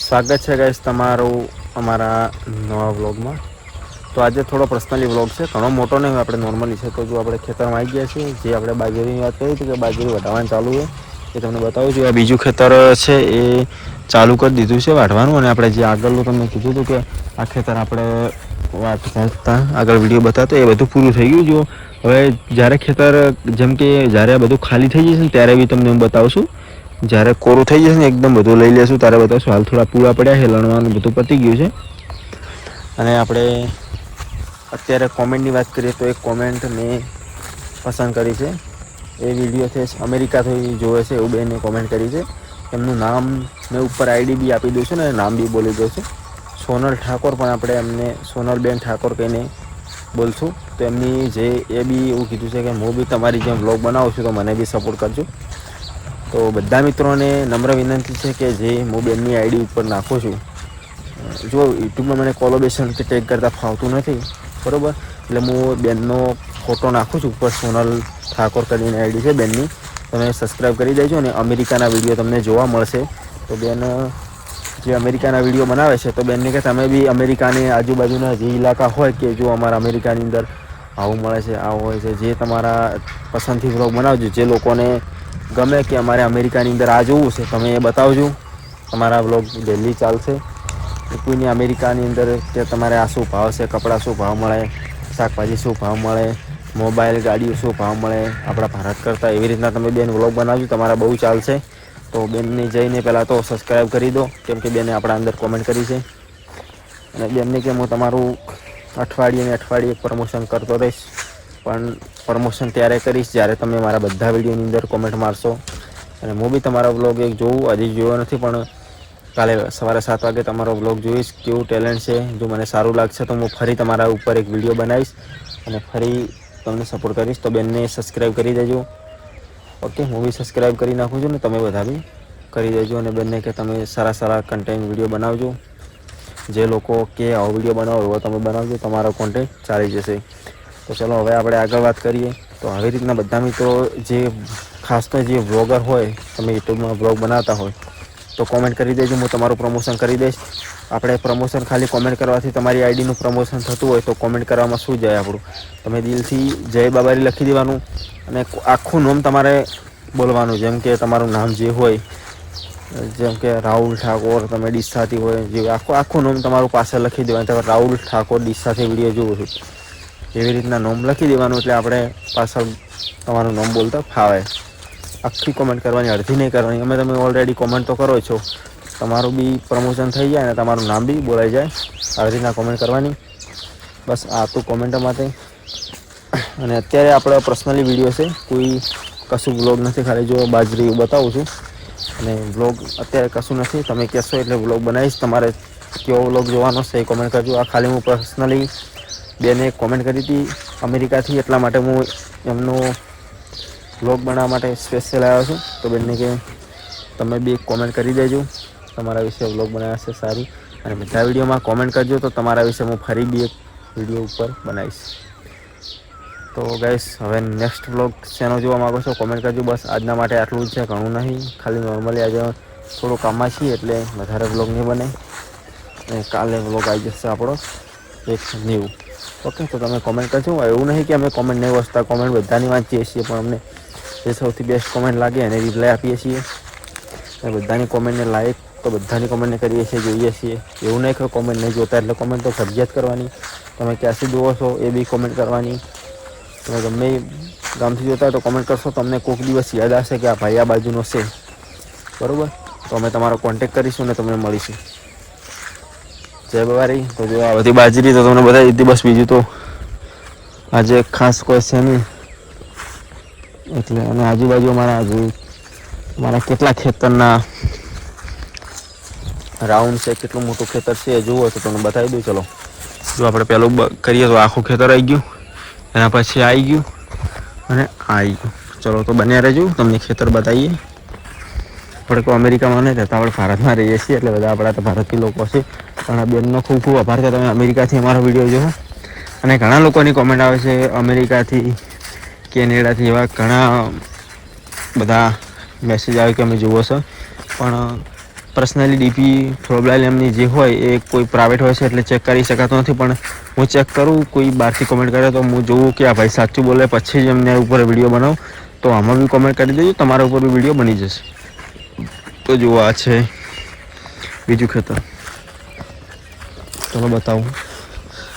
સ્વાગત છે ગાઈસ તમારું અમારા નવા વ્લોગમાં। તો આજે થોડો પર્સનલી વ્લોગ છે, ઘણો મોટો નહીં, આપણે નોર્મલી છે। તો જો આપણે ખેતરમાં આવી ગયા છીએ, જે આપણે બાજરીની વાત કરી હતી કે બાજરી વઢાવવાનું ચાલુ છે, એ તમને બતાવું છું। આ બીજું ખેતર છે એ ચાલુ કરી દીધું છે વાઢવાનું, અને આપણે જે આગળનું તમને કીધું હતું કે આ ખેતર આપણે વાઢતા આગળ વિડીયો બતાવતો એ બધું પૂરું થઈ ગયું। જો હવે જ્યારે ખેતર જેમ કે જ્યારે આ બધું ખાલી થઈ જશે ને ત્યારે બી તમને હું બતાવશું। જ્યારે કોરું થઈ જશે ને એકદમ બધું લઈ લેશું ત્યારે બતાવશું। હાલ થોડા પૂળા પડ્યા છે, લણવાનું બધું પતી ગયું છે। અને આપણે અત્યારે કોમેન્ટની વાત કરીએ તો એક કોમેન્ટ મેં પસંદ કરી છે, એ વિડીયોથી અમેરિકાથી જોવે છે એવું બેને કોમેન્ટ કરી છે। એમનું નામ મેં ઉપર આઈડી બી આપી દઉં છું ને નામ બી બોલી દઉં છું, સોનલ ઠાકોર, પણ આપણે એમને સોનલબેન ઠાકોર કહીને બોલશું। તો એમની જે એ બી એવું કીધું છે કે હું બી તમારી જેમ વ્લોગ બનાવું છું તો મને બી સપોર્ટ કરજો। તો બધા મિત્રોને નમ્ર વિનંતી છે કે જે હું બેનની આઈડી ઉપર નાખું છું, જો યુટ્યુબમાં મને કોલોબેશન કે ટેગ કરતાં ફાવતું નથી, બરાબર, એટલે હું બેનનો ફોટો નાખું છું ઉપર, સોનલ ઠાકોર કરીને આઈડી છે બેનની, તમે સબસ્ક્રાઈબ કરી દેજો। અને અમેરિકાના વિડીયો તમને જોવા મળશે। તો બેન જે અમેરિકાના વિડીયો બનાવે છે, તો બેનને કે તમે બી અમેરિકાની આજુબાજુના જે ઇલાકા હોય કે જો અમારા અમેરિકાની અંદર આવું મળે છે, આવું હોય છે, જે તમારા પસંદથી વ્લોગ બનાવજો, જે લોકોને ગમે કે અમારે અમેરિકાની અંદર આ જોવું છે તમે એ બતાવજો। તમારા વ્લોગ ડેલી ચાલશે। કોઈની અમેરિકાની અંદર કે તમારે આ શું ભાવ છે, કપડાં શું ભાવ મળે, શાકભાજી શું ભાવ મળે, મોબાઈલ ગાડીઓ શું ભાવ મળે આપણા ભારત કરતાં, એવી રીતના તમે બેન વ્લોગ બનાવજો, તમારા બહુ ચાલશે। તો બેનને જઈને પહેલાં તો સબસ્ક્રાઈબ કરી દો, કેમ કે બેને આપણા અંદર કોમેન્ટ કરી છે। અને બેનને કે હું તમારું અઠવાડિયે પ્રમોશન કરતો રહીશ, પણ પ્રમોશન ત્યારે કરીશ જ્યારે તમે મારા બધા વિડીયોની અંદર કોમેન્ટ મારશો। અને હું બી તમારા વ્લોગ એક જોઉં, હજી જોયો નથી, પણ કાલે સવારે 7 વાગે તમારો વ્લોગ જોઈશ, કેવું ટેલેન્ટ છે। જો મને સારું લાગશે તો હું ફરી તમારા ઉપર એક વિડીયો બનાવીશ અને ફરી તમને સપોર્ટ કરીશ। તો બેનને સબસ્ક્રાઈબ કરી દેજો, ઓકે। હું બી સબસ્ક્રાઈબ કરી નાખું છું ને તમે બધા બી કરી દેજો। અને બેનને કે તમે સારા કન્ટેન્ટ વિડીયો બનાવજો, જે લોકો કે આવો વિડીયો બનાવો એવો તમે બનાવજો, તમારો કોન્ટેન્ટ ચાલી જશે। તો ચલો હવે આપણે આગળ વાત કરીએ। તો આવી રીતના બધા મિત્રો જે ખાસ તો જે વ્લોગર હોય, તમે યુટ્યુબમાં વ્લોગ બનાવતા હોય તો કોમેન્ટ કરી દેજો, હું તમારું પ્રમોશન કરી દઈશ। આપણે પ્રમોશન ખાલી કોમેન્ટ કરવાથી તમારી આઈડીનું પ્રમોશન થતું હોય તો કોમેન્ટ કરવામાં શું જાય આપણું, તમે દિલથી જય બાબારી લખી દેવાનું અને આખું નામ તમારે બોલવાનું, જેમ કે તમારું નામ જે હોય, જેમ કે રાહુલ ઠાકોર, તમે ડીસાથી હોય, જે આખું નામ તમારું પાછળ લખી દેવાનું, તમે રાહુલ ઠાકોર ડીસાથી વિડીયો જોવો છો એવી રીતના નામ લખી દેવાનું, એટલે આપણે પાછળ તમારું નામ બોલતા ફાવે। આખી કોમેન્ટ કરવાની, અડધી નહીં કરવાની, તમે ઓલરેડી કોમેન્ટ તો કરો છો, તમારું બી પ્રમોશન થઈ જાય અને તમારું નામ બી બોલાઈ જાય, આવી રીતના કોમેન્ટ કરવાની। બસ આ તો કોમેન્ટ માટે। અને અત્યારે આપણો પર્સનલી વિડીયો છે, કોઈ કશું વ્લોગ નથી, ખાલી જો બાજરી બતાવું છું। અને વ્લોગ અત્યારે કશું નથી, તમે કહેશો એટલે વ્લોગ બનાવીશ। તમારે કેવો વ્લોગ જોવાનો છે એ કોમેન્ટ કરજો। આ ખાલી હું પર્સનલી બેને કોમેન્ટ કરી હતી અમેરિકાથી, એટલા માટે હું એમનો વ્લોગ બનાવવા માટે સ્પેશિયલ આવ્યો છું। તો બેનને કે તમે બી એક કોમેન્ટ કરી દેજો, તમારા વિશે વ્લોગ બનાવ્યા છે સારી, અને બધા વિડીયોમાં કોમેન્ટ કરજો તો તમારા વિશે હું ફરી બી એક વિડીયો ઉપર બનાવીશ। તો ગાઈસ હવે નેક્સ્ટ વ્લોગ શેનો જોવા માગો છો કોમેન્ટ કરજો। બસ આજના માટે આટલું જ છે, ઘણું નહીં, ખાલી નોર્મલી આજે થોડું કામમાં છીએ એટલે વધારે વ્લોગ નહીં બને, અને કાલે વ્લોગ આવી જશે આપણો એક ન્યૂ, ઓકે। તો તમે કોમેન્ટ કરજો। એવું નહીં કે અમે કોમેન્ટ નહીં વાંચતા, કોમેન્ટ બધાની વાંચીએ છીએ, પણ અમને જે સૌથી બેસ્ટ કોમેન્ટ લાગે એને રિપ્લાય આપીએ છીએ, અને બધાની કોમેન્ટને લાઈક તો બધાની કોમેન્ટને કરીએ છીએ, જોઈએ છીએ। એવું નહીં કે કોમેન્ટ નહીં જોતા એટલે કોમેન્ટ તો ફરજિયાત કરવાની, તમે ક્યાંથી જુઓ છો એ બી કોમેન્ટ કરવાની, તમે ગમે ગામથી જોતા હોય તો કોમેન્ટ કરશો, તમને કોઈક દિવસ યાદ આવશે કે આ ભાઈ આ બાજુનો છે, બરાબર, તો અમે તમારો કોન્ટેક કરીશું ને તમને મળીશું। જય બાબારી। તો જો આ બધી બાજરી તો તમને બતાવી દીધી, બસ બીજું તો આજે ખાસ કોઈ છે નહીં, એટલે અને આજુબાજુ મારા કેટલા ખેતરના રાઉન્ડ છે, કેટલું મોટું ખેતર છે એ જુઓ તો તમને બતાવી દઉં। ચલો જો આપણે પહેલું કરીએ તો આખું ખેતર આવી ગયું, એના પછી આવી ગયું અને આવી ગયું। ચલો તો બન્યા રહેજો, તમને ખેતર બતાવીએ। આપણે કોઈ અમેરિકામાં નહીં રહેતા, આપણે ભારતમાં રહીએ છીએ, એટલે બધા આપણા તો ભારતથી લોકો છે, પણ બેનનો ખૂબ ખૂબ આભાર કે તમે અમેરિકાથી અમારો વિડીયો જોવો। અને ઘણા લોકોની કોમેન્ટ આવે છે અમેરિકાથી, કેનેડાથી, એવા ઘણા બધા મેસેજ આવે કે અમે જુઓ છો, પણ પર્સનલી ડીપી પ્રોબ્લેમની જે હોય એ કોઈ પ્રાઇવેટ હોય છે એટલે ચેક કરી શકાતો નથી, પણ હું ચેક કરું કોઈ બહારથી કોમેન્ટ કરે તો હું જોઉં કે આ ભાઈ સાચું બોલે પછી જ એમને ઉપર વિડીયો બનાવું. તો આમાં બી કોમેન્ટ કરી દેજો, તમારા ઉપર બી વિડીયો બની જશે. તો જુઓ આ છે બીજું ખેતર. ચલો બતાવું.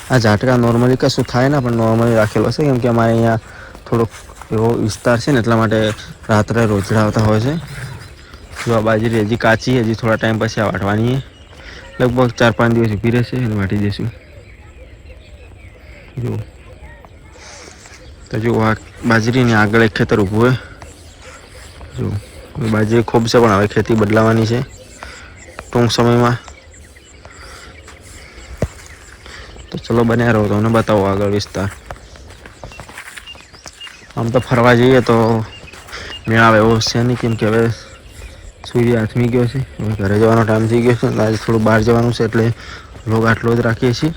આ ઝાટકા નોર્મલી કશું થાય ને પણ નોર્મલી રાખેલો છે, કેમ કે અમારે અહીંયા થોડોક એવો વિસ્તાર છે ને એટલા માટે રાત્રે રોજડા આવતા હોય છે. જો આ બાજરી હજી કાચી, હજી થોડા ટાઈમ પછી આ વાટવાની, લગભગ 4-5 દિવસ ઊભી રહેશે અને વાટી દઈશું. જો તો જો આ બાજરીની આગળ એક ખેતર ઊભું હોય. જો બાજરી ખૂબ છે પણ હવે ખેતી બદલાવાની છે ટૂંક સમયમાં. તો ચલો બન્યા રહો, તમને બતાવો આગળ વિસ્તાર. આમ તો ફરવા જઈએ તો મેળ આવે એવો છે નહીં, કેમ કે હવે સૂર્ય આથમી ગયો છે, હવે ઘરે જવાનો ટાઈમ થઈ ગયો છે. આજે થોડું બહાર જવાનું છે એટલે વ્લોગ આટલો જ રાખીએ છીએ.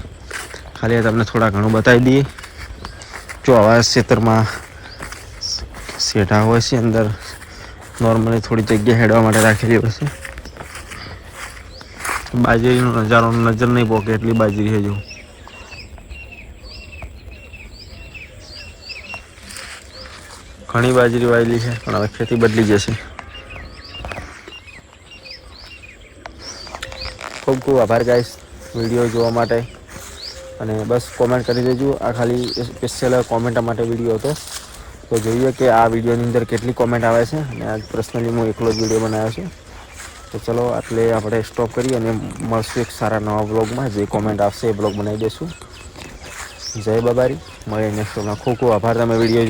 ખાલી તમને થોડા ઘણું બતાવી દઈએ. જો આવા ખેતરમાં શેઢા હોય છે, અંદર નોર્મલી થોડી જગ્યા હેડવા માટે રાખેલી હોય છે. બાજરીનો નજારો નજર નહીં પોકે એટલી બાજરી છે. જો ઘણી બાજરી વાયેલી છે પણ હવે ખેતી બદલી જશે. ખૂબ ખૂબ આભાર ગાઈસ વિડીયો જોવા માટે, અને બસ કોમેન્ટ કરી દેજો. આ ખાલી સ્પેશિયલ કોમેન્ટ માટે વિડીયો હતો, તો જોઈએ કે આ વિડીયોની અંદર કેટલી કોમેન્ટ આવે છે. અને આજ પર્સનલી હું એકલો જ વિડીયો બનાવ્યો છે. તો ચલો આટલે આપણે સ્ટોપ કરીએ અને મળશું એક સારા નવા બ્લોગમાં. જે કોમેન્ટ આવશે એ બ્લોગ બનાવી દઈશું. જય બાબારી, મળીએ નેક્સ્ટ બ્લોગમાં. ખૂબ ખૂબ આભાર તમે વિડીયો